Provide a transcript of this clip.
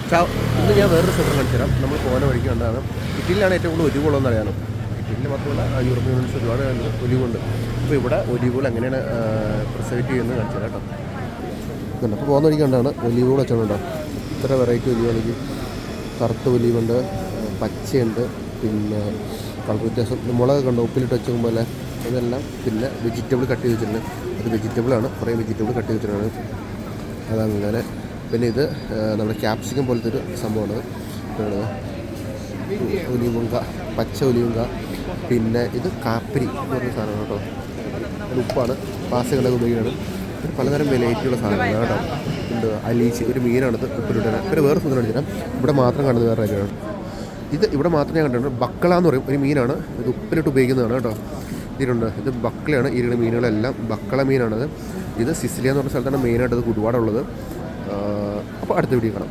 ഇന്ന് ഞാൻ വേറൊരു സ്ഥലം കാണിച്ചു തരാം. നമ്മൾ പോകുന്ന വഴിക്ക് കണ്ടതാണ്. ഇറ്റലിയിലാണ് ഏറ്റവും കൂടുതൽ ഒലിവുകളെന്ന് അറിയാമോ? ഇറ്റലിയിൽ മാത്രമല്ല യൂറോപ്യൻ യൂണിയൻസ് ഒരുപാട് ഒലിവുണ്ട്. അപ്പോൾ ഇവിടെ ഒലിവുകൾ എങ്ങനെയാണ് പ്രിസർവേറ്റ് ചെയ്യുന്നത് കാണിച്ചു തരാം കേട്ടോ. ഇതുണ്ട്. അപ്പോൾ പോകുന്ന വഴിക്ക് കണ്ടാണ് ഒലിവുകൾ വെച്ചോണ്ടോ. ഇത്ര വെറൈറ്റി ഒലിവുകളെങ്കിൽ കറുത്ത ഒലിവുണ്ട്, പച്ചയുണ്ട്, പിന്നെ കളർ വ്യത്യാസം മുളക് കണ്ടോ ഉപ്പിലിട്ട് വെച്ചതും പോലെ അതെല്ലാം. പിന്നെ വെജിറ്റബിൾ കട്ട് ചെയ്ത് വെച്ചിട്ടുണ്ട്. അത് വെജിറ്റബിളാണ്, കുറേ വെജിറ്റബിൾ കട്ട് ചെയ്ത് വെച്ചിട്ടാണ് അതങ്ങനെ. പിന്നെ ഇത് നമ്മുടെ ക്യാപ്സിക്കം പോലത്തെ ഒരു സംഭവമാണ്. ഒലിവുങ്ക, പച്ച ഒലിവുങ്ക. പിന്നെ ഇത് കാപ്പിരി എന്ന് പറഞ്ഞ സാധനമാണ് കേട്ടോ. ഒരു ഉപ്പാണ്, പാസ്തകളുടെ ഉപയോഗിക്കുകയാണ്. പിന്നെ പലതരം വെറൈറ്റിയുള്ള സാധനങ്ങളാണ് കേട്ടോ. ഉണ്ട് അലീച്ചി, ഒരു മീനാണിത് ഉപ്പിലിട്ടാണ്. പിന്നെ വേറെ സുന്ദരം അടിച്ചാൽ ഇവിടെ മാത്രം കാണുന്നത് വേറെ കാര്യമാണ്. ഇത് ഇവിടെ മാത്രം ഞാൻ കണ്ടിട്ടുണ്ട്. ബക്കള എന്ന് പറയും, ഒരു മീനാണ്. ഇത് ഉപ്പിലിട്ട് ഉപയോഗിക്കുന്നതാണ് കേട്ടോ. ഇതിലുണ്ട്, ഇത് ബക്കളയാണ്. ഈ മീനുകളെല്ലാം ബക്കള മീനാണത്. ഇത് സിസിലിയ എന്ന് പറഞ്ഞ സ്ഥലത്താണ് മെയിനായിട്ട് ഇത് ഒരുപാടുള്ളത്. അപ്പോൾ അടുത്ത വീഡിയോ കാണാം.